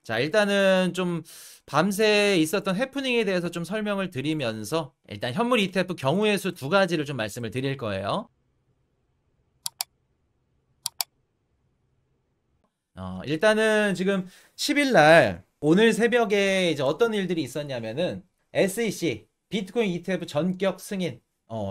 자, 일단은 좀 밤새 있었던 해프닝에 대해서 좀 설명을 드리면서 일단 현물 ETF 경우의 수 두 가지를 좀 말씀을 드릴 거예요. 일단은 지금 10일 날 오늘 새벽에 이제 어떤 일들이 있었냐면은 SEC 비트코인 ETF 전격 승인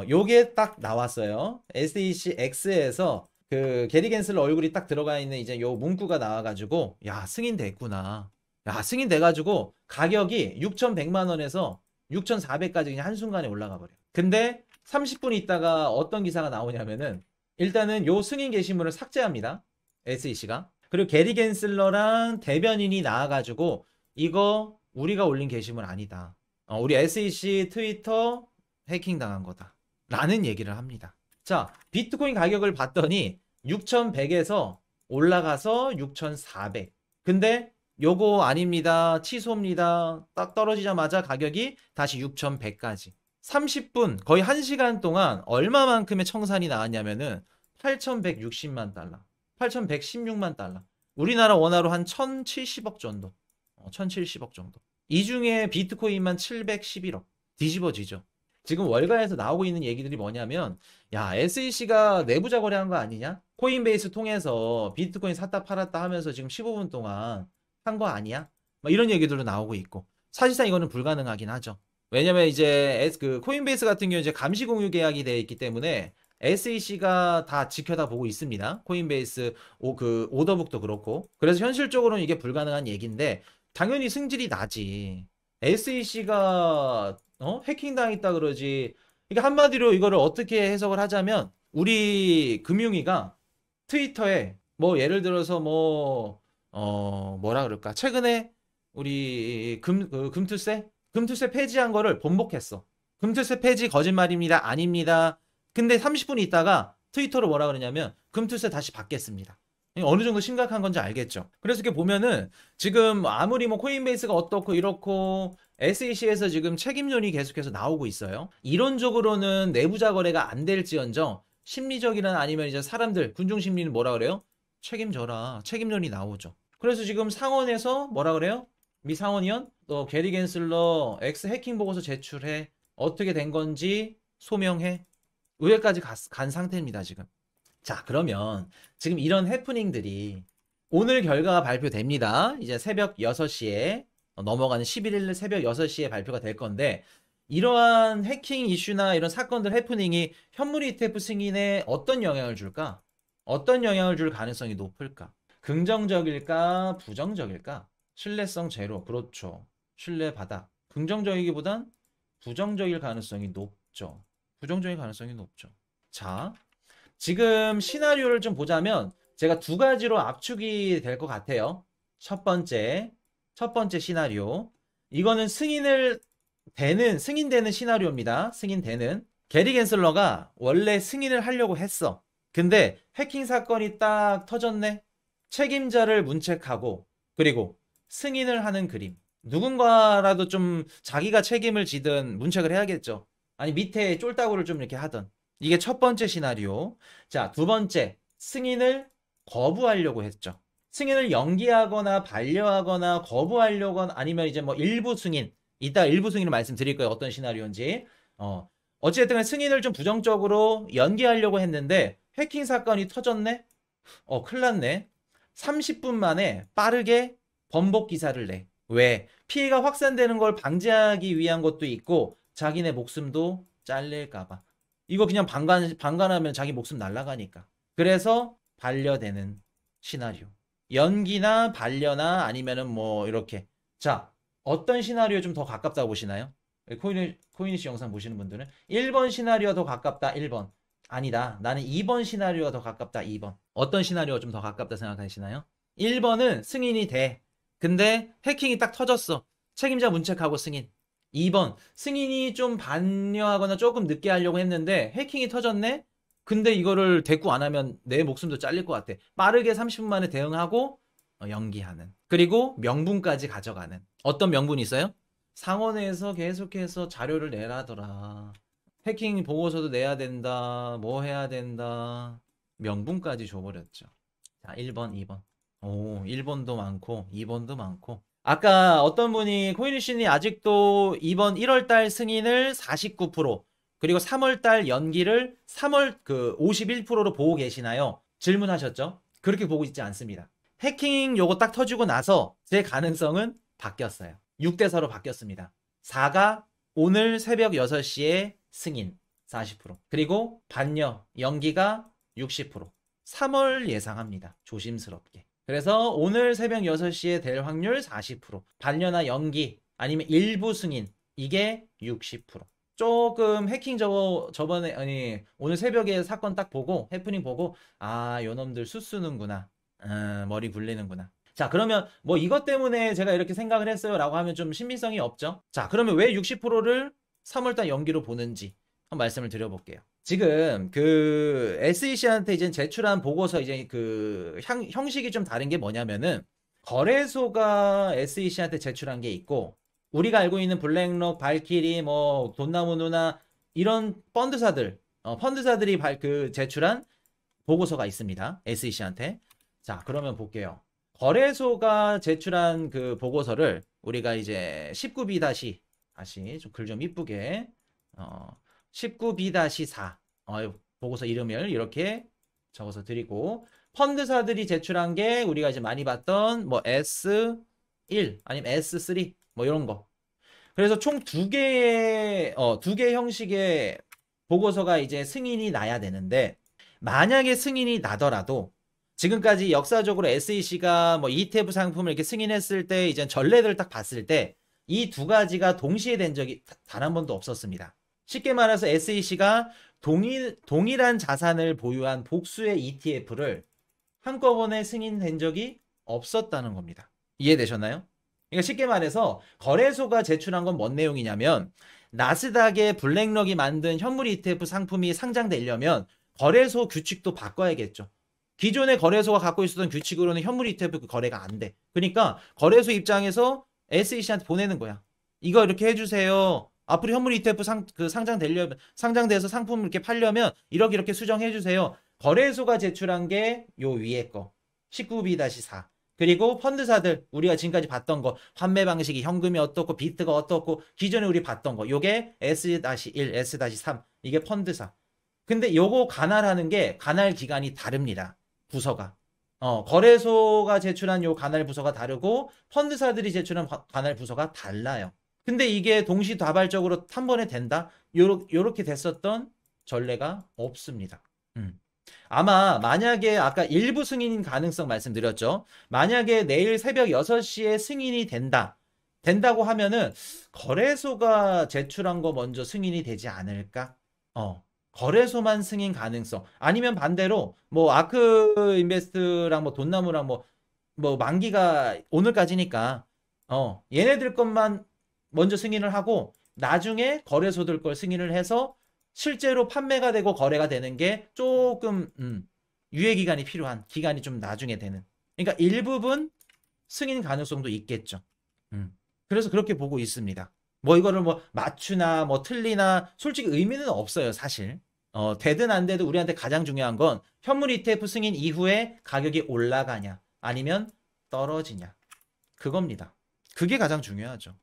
요게 딱 나왔어요. SEC X에서 그 게리 겐슬러 얼굴이 딱 들어가 있는 이제 요 문구가 나와가지고 야 승인됐구나. 야 승인돼가지고 가격이 6,100만 원에서 6,400까지 그냥 한순간에 올라가 버려. 근데 30분 있다가 어떤 기사가 나오냐면은 일단은 요 승인 게시물을 삭제합니다. SEC가. 그리고 게리 겐슬러랑 대변인이 나와가지고 이거 우리가 올린 게시물 아니다. 우리 SEC 트위터 해킹 당한 거다. 라는 얘기를 합니다. 자, 비트코인 가격을 봤더니 6,100에서 올라가서 6,400. 근데 요거 아닙니다. 취소입니다. 딱 떨어지자마자 가격이 다시 6,100까지. 30분, 거의 1시간 동안 얼마만큼의 청산이 나왔냐면은 8,160만 달러. 8,116만 달러. 우리나라 원화로 한 1,070억 정도. 1,070억 정도. 이 중에 비트코인만 711억. 뒤집어지죠. 지금 월가에서 나오고 있는 얘기들이 뭐냐면 야 SEC가 내부자 거래한 거 아니냐? 코인베이스 통해서 비트코인 샀다 팔았다 하면서 지금 15분 동안 한 거 아니야? 막 이런 얘기들도 나오고 있고 사실상 이거는 불가능하긴 하죠. 왜냐면 이제 그 코인베이스 같은 경우 이제 감시 공유 계약이 되어 있기 때문에 SEC가 다 지켜다 보고 있습니다. 코인베이스 그 오더북도 그렇고. 그래서 현실적으로는 이게 불가능한 얘기인데 당연히 승질이 나지. SEC가 해킹당했다 그러지. 이게 한마디로 이거를 어떻게 해석을 하자면 우리 금융위가 트위터에 뭐 예를 들어서 뭐 뭐라 그럴까? 최근에 우리 금투세 폐지한 거를 번복했어. 금투세 폐지 거짓말입니다. 아닙니다. 근데 30분 있다가 트위터로 뭐라 그러냐면 금투세 다시 받겠습니다. 어느 정도 심각한 건지 알겠죠. 그래서 이렇게 보면은 지금 아무리 뭐 코인베이스가 어떻고 이렇고 SEC에서 지금 책임론이 계속해서 나오고 있어요. 이론적으로는 내부자 거래가 안 될지언정 심리적이나 아니면 이제 사람들 군중 심리는 뭐라 그래요? 책임져라. 책임론이 나오죠. 그래서 지금 상원에서 뭐라 그래요? 미 상원의원 너 게리 겐슬러 X 해킹 보고서 제출해. 어떻게 된 건지 소명해. 의회까지 간 상태입니다, 지금. 자, 그러면 지금 이런 해프닝들이 오늘 결과가 발표됩니다. 이제 새벽 6시에 넘어가는 11일 새벽 6시에 발표가 될 건데 이러한 해킹 이슈나 이런 사건들 해프닝이 현물 ETF 승인에 어떤 영향을 줄까? 어떤 영향을 줄 가능성이 높을까? 긍정적일까? 부정적일까? 신뢰성 제로. 그렇죠. 신뢰 바닥. 긍정적이기보단 부정적일 가능성이 높죠. 부정적일 가능성이 높죠. 자, 지금 시나리오를 좀 보자면 제가 두 가지로 압축이 될 것 같아요. 첫 번째 시나리오. 이거는 승인되는 시나리오입니다. 승인되는. 게리 겐슬러가 원래 승인을 하려고 했어. 근데 해킹 사건이 딱 터졌네. 책임자를 문책하고 그리고 승인을 하는 그림. 누군가라도 좀 자기가 책임을 지든 문책을 해야겠죠. 아니 밑에 쫄따구를 좀 이렇게 하던. 이게 첫 번째 시나리오. 자, 두 번째. 승인을 거부하려고 했죠. 승인을 연기하거나 반려하거나 거부하려거나 아니면 이제 뭐 일부 승인. 이따 일부 승인을 말씀드릴 거예요. 어떤 시나리오인지. 어찌됐든 승인을 좀 부정적으로 연기하려고 했는데 해킹 사건이 터졌네? 큰일 났네. 30분 만에 빠르게 번복 기사를 내. 왜? 피해가 확산되는 걸 방지하기 위한 것도 있고 자기네 목숨도 잘릴까봐. 이거 그냥 방관하면 자기 목숨 날아가니까. 그래서 반려되는 시나리오. 연기나 반려나 아니면은 뭐 이렇게. 자, 어떤 시나리오 좀 더 가깝다고 보시나요? 코이니시 영상 보시는 분들은 1번 시나리오 더 가깝다. 1번. 아니다. 나는 2번 시나리오가 더 가깝다. 2번. 어떤 시나리오가 좀 더 가깝다 생각하시나요? 1번은 승인이 돼. 근데 해킹이 딱 터졌어. 책임자 문책하고 승인. 2번 승인이 좀 반려하거나 조금 늦게 하려고 했는데 해킹이 터졌네? 근데 이거를 대꾸 안 하면 내 목숨도 잘릴 것 같아. 빠르게 30분 만에 대응하고 연기하는. 그리고 명분까지 가져가는. 어떤 명분이 있어요? 상원에서 계속해서 자료를 내라더라. 해킹 보고서도 내야 된다. 뭐 해야 된다. 명분까지 줘버렸죠. 자, 1번, 2번. 오, 1번도 많고 2번도 많고. 아까 어떤 분이 코인이신이 아직도 이번 1월달 승인을 49% 그리고 3월달 연기를 3월 그 51%로 보고 계시나요? 질문하셨죠? 그렇게 보고 있지 않습니다. 해킹 요거 딱 터지고 나서 제 가능성은 바뀌었어요. 6대4로 바뀌었습니다. 4가 오늘 새벽 6시에 승인 40% 그리고 반려 연기가 60% 3월 예상합니다. 조심스럽게. 그래서 오늘 새벽 6시에 될 확률 40% 반려나 연기 아니면 일부 승인 이게 60% 조금 해킹 저번에 아니 오늘 새벽에 사건 딱 보고 해프닝 보고 아 요놈들 수쓰는구나 머리 굴리는구나. 자 그러면 뭐 이것 때문에 제가 이렇게 생각을 했어요 라고 하면 좀 신빙성이 없죠. 자 그러면 왜 60%를 3월달 연기로 보는지 한번 말씀을 드려볼게요. 지금 그 SEC한테 이제 제출한 보고서 이제 그 형식이 좀 다른 게 뭐냐면은 거래소가 SEC한테 제출한 게 있고 우리가 알고 있는 블랙록, 발키리, 뭐 돈나무 누나 이런 펀드사들이 그 제출한 보고서가 있습니다. SEC한테. 자, 그러면 볼게요. 거래소가 제출한 그 보고서를 우리가 이제 19B 다시 좀 글 좀 이쁘게 19B-4 보고서 이름을 이렇게 적어서 드리고 펀드사들이 제출한 게 우리가 이제 많이 봤던 뭐 S1 아니면 S3 뭐 이런 거. 그래서 총 두 개 형식의 보고서가 이제 승인이 나야 되는데 만약에 승인이 나더라도 지금까지 역사적으로 SEC가 뭐 ETF 상품을 이렇게 승인했을 때 이제 전례들을 딱 봤을 때 이 두 가지가 동시에 된 적이 단 한 번도 없었습니다. 쉽게 말해서 SEC가 동일한 자산을 보유한 복수의 ETF를 한꺼번에 승인된 적이 없었다는 겁니다. 이해되셨나요? 그러니까 쉽게 말해서 거래소가 제출한 건 뭔 내용이냐면 나스닥에 블랙록이 만든 현물 ETF 상품이 상장되려면 거래소 규칙도 바꿔야겠죠. 기존의 거래소가 갖고 있었던 규칙으로는 현물 ETF 그 거래가 안 돼. 그러니까 거래소 입장에서 SEC한테 보내는 거야. 이거 이렇게 해주세요. 앞으로 현물 ETF 상장돼서 상품을 이렇게 팔려면 이렇게 수정해 주세요. 거래소가 제출한 게 요 위에 거 19B-4 그리고 펀드사들 우리가 지금까지 봤던 거 환매 방식이 현금이 어떻고 비트가 어떻고 기존에 우리 봤던 거 요게 S-1, S-3 이게 펀드사. 근데 요거 관할하는 게 관할 기관이 다릅니다. 부서가. 거래소가 제출한 요 관할 부서가 다르고 펀드사들이 제출한 관할 부서가 달라요. 근데 이게 동시다발적으로 한 번에 된다? 요렇게 됐었던 전례가 없습니다. 아마 만약에 아까 일부 승인인 가능성 말씀드렸죠. 만약에 내일 새벽 6시에 승인이 된다고 하면은 거래소가 제출한 거 먼저 승인이 되지 않을까? 거래소만 승인 가능성. 아니면 반대로 뭐 아크 인베스트랑 뭐 돈나무랑 뭐 만기가 오늘까지니까 얘네들 것만 먼저 승인을 하고 나중에 거래소들 걸 승인을 해서 실제로 판매가 되고 거래가 되는 게 조금 유예 기간이 필요한 기간이 좀 나중에 되는. 그러니까 일부분 승인 가능성도 있겠죠. 그래서 그렇게 보고 있습니다. 뭐 이거를 뭐 맞추나 뭐 틀리나 솔직히 의미는 없어요, 사실. 되든 안 되든 우리한테 가장 중요한 건 현물 ETF 승인 이후에 가격이 올라가냐 아니면 떨어지냐 그겁니다. 그게 가장 중요하죠.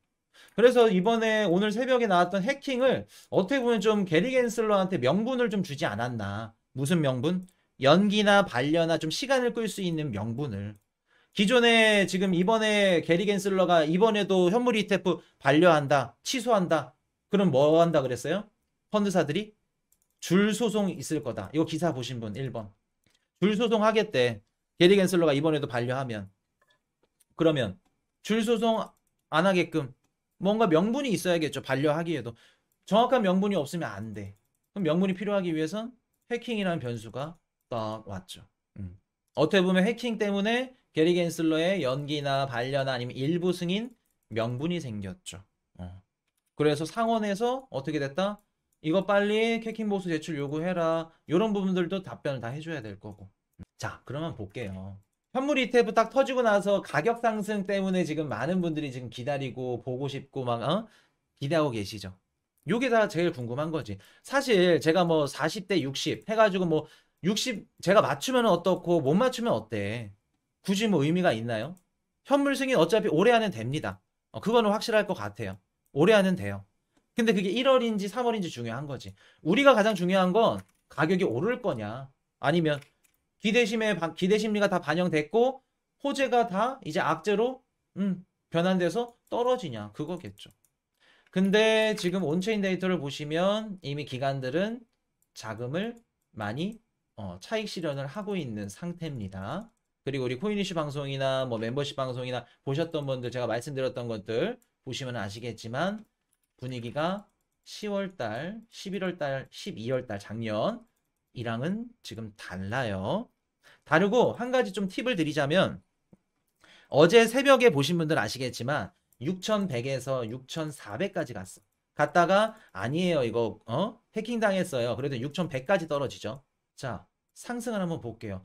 그래서 이번에 오늘 새벽에 나왔던 해킹을 어떻게 보면 좀 게리 겐슬러한테 명분을 좀 주지 않았나. 무슨 명분? 연기나 반려나 좀 시간을 끌 수 있는 명분을. 기존에 지금 이번에 게리 겐슬러가 이번에도 현물 ETF 반려한다, 취소한다. 그럼 뭐 한다 그랬어요? 펀드사들이 줄 소송 있을 거다. 이거 기사 보신 분 1번. 줄 소송 하겠대. 게리 겐슬러가 이번에도 반려하면. 그러면 줄 소송 안 하게끔 뭔가 명분이 있어야겠죠. 반려하기에도. 정확한 명분이 없으면 안 돼. 그럼 명분이 필요하기 위해선 해킹이라는 변수가 딱 왔죠. 어떻게 보면 해킹 때문에 게리 겐슬러의 연기나 반려나 아니면 일부 승인 명분이 생겼죠. 그래서 상원에서 어떻게 됐다? 이거 빨리 해킹 보수 제출 요구해라. 이런 부분들도 답변을 다 해줘야 될 거고. 자, 그러면 볼게요. 현물 ETF 딱 터지고 나서 가격 상승 때문에 지금 많은 분들이 지금 기다리고 보고 싶고 막 기대하고 계시죠. 요게 다 제일 궁금한 거지. 사실 제가 뭐 40대 60 해가지고 뭐 60 제가 맞추면 어떻고 못 맞추면 어때? 굳이 뭐 의미가 있나요? 현물 승인 어차피 올해 안엔 됩니다. 그거는 확실할 것 같아요. 올해 안엔 돼요. 근데 그게 1월인지 3월인지 중요한 거지. 우리가 가장 중요한 건 가격이 오를 거냐, 아니면 기대 심리가 다 반영됐고 호재가 다 이제 악재로 변환돼서 떨어지냐, 그거겠죠. 근데 지금 온체인 데이터를 보시면 이미 기관들은 자금을 많이 차익 실현을 하고 있는 상태입니다. 그리고 우리 코인이슈 방송이나 뭐 멤버십 방송이나 보셨던 분들, 제가 말씀드렸던 것들 보시면 아시겠지만 분위기가 10월달, 11월달, 12월달 작년이랑은 지금 달라요. 다르고, 한 가지 좀 팁을 드리자면 어제 새벽에 보신 분들 아시겠지만 6100에서 6400까지 갔어. 갔다가 아니에요, 이거 해킹 당했어요. 그래도 6100까지 떨어지죠. 자, 상승을 한번 볼게요.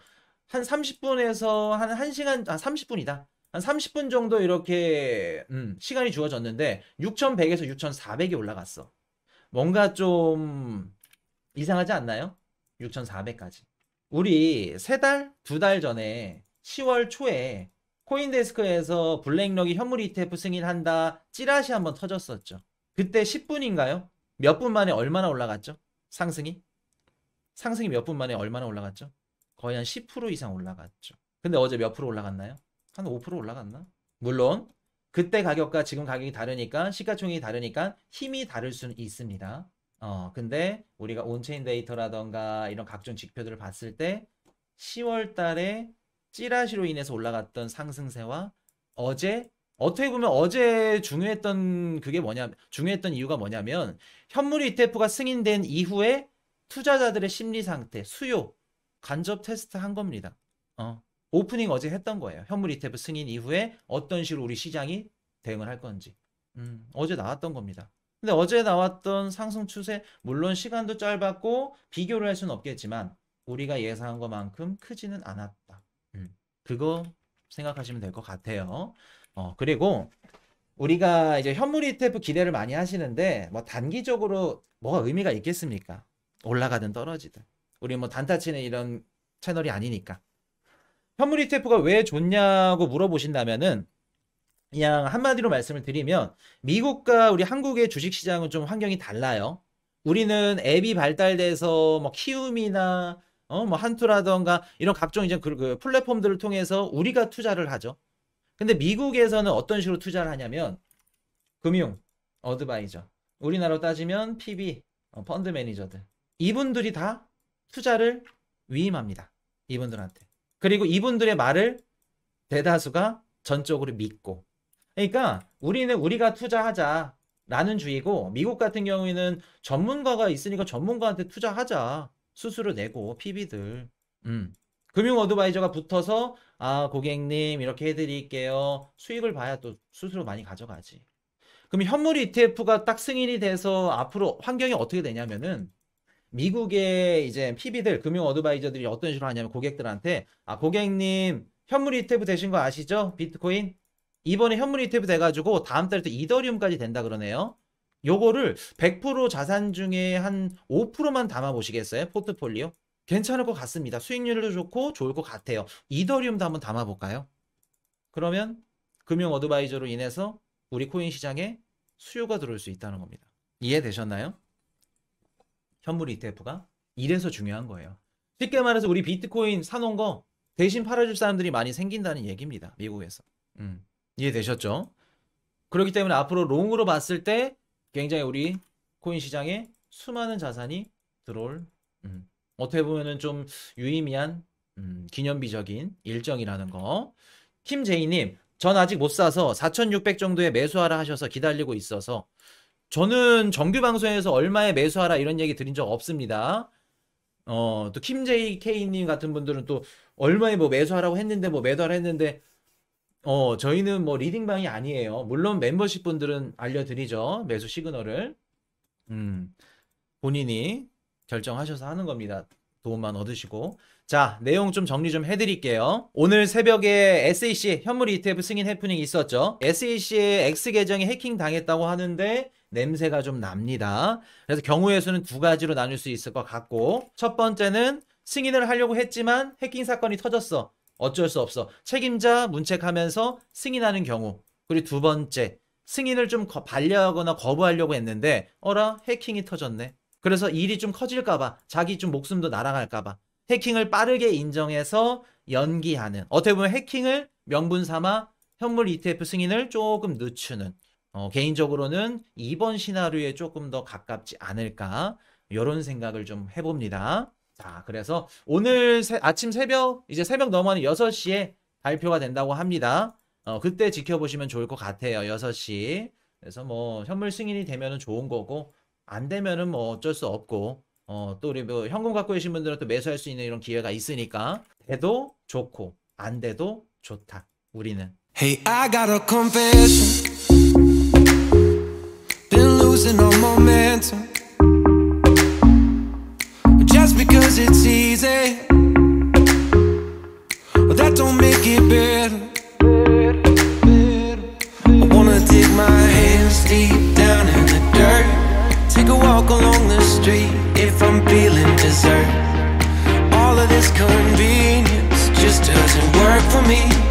한 30분에서 한 1시간, 30분이다. 한 30분 정도 이렇게 시간이 주어졌는데 6100에서 6400이 올라갔어. 뭔가 좀 이상하지 않나요? 6400까지. 우리 3달, 2달 전에 10월 초에 코인데스크에서 블랙럭이 현물 ETF 승인한다 찌라시 한번 터졌었죠. 그때 10분인가요? 몇 분 만에 얼마나 올라갔죠? 상승이 몇 분 만에 얼마나 올라갔죠? 거의 한 10% 이상 올라갔죠. 근데 어제 몇 프로 올라갔나요? 한 5% 올라갔나? 물론 그때 가격과 지금 가격이 다르니까, 시가총액이 다르니까 힘이 다를 수는 있습니다. 근데 우리가 온체인 데이터라던가 이런 각종 지표들을 봤을 때 10월 달에 찌라시로 인해서 올라갔던 상승세와 어제, 어떻게 보면 어제 중요했던 이유가 뭐냐면 현물 ETF가 승인된 이후에 투자자들의 심리 상태, 수요 간접 테스트 한 겁니다. 오프닝 어제 했던 거예요. 현물 ETF 승인 이후에 어떤 식으로 우리 시장이 대응을 할 건지. 어제 나왔던 겁니다. 근데 어제 나왔던 상승 추세, 물론 시간도 짧았고 비교를 할 수는 없겠지만 우리가 예상한 것만큼 크지는 않았다. 그거 생각하시면 될 것 같아요. 그리고 우리가 이제 현물 ETF 기대를 많이 하시는데 뭐 단기적으로 뭐가 의미가 있겠습니까? 올라가든 떨어지든. 우리 뭐 단타 치는 이런 채널이 아니니까. 현물 ETF가 왜 좋냐고 물어보신다면은 그냥 한마디로 말씀을 드리면 미국과 우리 한국의 주식시장은 좀 환경이 달라요. 우리는 앱이 발달돼서 뭐 키움이나 뭐 한투라던가 이런 각종 이제 그 플랫폼들을 통해서 우리가 투자를 하죠. 근데 미국에서는 어떤 식으로 투자를 하냐면 금융 어드바이저, 우리나라로 따지면 PB 펀드 매니저들, 이분들이 다 투자를 위임합니다. 이분들한테. 그리고 이분들의 말을 대다수가 전적으로 믿고. 그러니까 우리는 우리가 투자하자라는 주의고, 미국 같은 경우에는 전문가가 있으니까 전문가한테 투자하자. 수수료 내고 PB들. 금융 어드바이저가 붙어서 고객님 이렇게 해드릴게요. 수익을 봐야 또 수수료 많이 가져가지. 그럼 현물 ETF가 딱 승인이 돼서 앞으로 환경이 어떻게 되냐면은 미국의 이제 PB들, 금융 어드바이저들이 어떤 식으로 하냐면 고객들한테 고객님 현물 ETF 되신 거 아시죠? 비트코인 이번에 현물 ETF 돼가지고 다음 달부터 이더리움까지 된다 그러네요. 요거를 100% 자산 중에 한 5%만 담아 보시겠어요? 포트폴리오? 괜찮을 것 같습니다. 수익률도 좋고 좋을 것 같아요. 이더리움도 한번 담아 볼까요? 그러면 금융 어드바이저로 인해서 우리 코인 시장에 수요가 들어올 수 있다는 겁니다. 이해되셨나요? 현물 ETF가 이래서 중요한 거예요. 쉽게 말해서 우리 비트코인 사놓은 거 대신 팔아줄 사람들이 많이 생긴다는 얘기입니다. 미국에서. 이해되셨죠? 그렇기 때문에 앞으로 롱으로 봤을 때 굉장히 우리 코인 시장에 수많은 자산이 들어올 어떻게 보면은 좀 유의미한 기념비적인 일정이라는 거. 김제이님, 전 아직 못 사서 4,600 정도에 매수하라 하셔서 기다리고 있어서. 저는 정규 방송에서 얼마에 매수하라 이런 얘기 드린 적 없습니다. 또 김JK님 같은 분들은 또 얼마에 뭐 매수하라고 했는데 뭐 매도하라 했는데 저희는 뭐 리딩방이 아니에요. 물론 멤버십 분들은 알려드리죠. 매수 시그널을. 본인이 결정하셔서 하는 겁니다. 도움만 얻으시고. 자, 내용 좀 정리 좀 해드릴게요. 오늘 새벽에 SEC 현물 ETF 승인 해프닝이 있었죠. SEC의 X 계정이 해킹 당했다고 하는데 냄새가 좀 납니다. 그래서 경우의 수는 두 가지로 나눌 수 있을 것 같고, 첫 번째는 승인을 하려고 했지만 해킹 사건이 터졌어. 어쩔 수 없어. 책임자 문책하면서 승인하는 경우. 그리고 두 번째, 승인을 좀 반려하거나 거부하려고 했는데 어라? 해킹이 터졌네. 그래서 일이 좀 커질까봐, 자기 좀 목숨도 날아갈까봐 해킹을 빠르게 인정해서 연기하는, 어떻게 보면 해킹을 명분 삼아 현물 ETF 승인을 조금 늦추는, 개인적으로는 이번 시나리오에 조금 더 가깝지 않을까, 이런 생각을 좀 해봅니다. 자, 그래서 오늘 아침 새벽, 이제 새벽 넘어가는 6시에 발표가 된다고 합니다. 그때 지켜보시면 좋을 것 같아요. 6시. 그래서 뭐 현물 승인이 되면은 좋은 거고, 안 되면은 뭐 어쩔 수 없고, 또 우리 뭐 현금 갖고 계신 분들은 또 매수할 수 있는 이런 기회가 있으니까, 돼도 좋고 안 돼도 좋다. 우리는. Hey, I got a confession. Been losing all momentum. Just because it's easy, well, that don't make it better. I wanna dig my hands deep down in the dirt. Take a walk along the street if I'm feeling dessert. All of this convenience just doesn't work for me.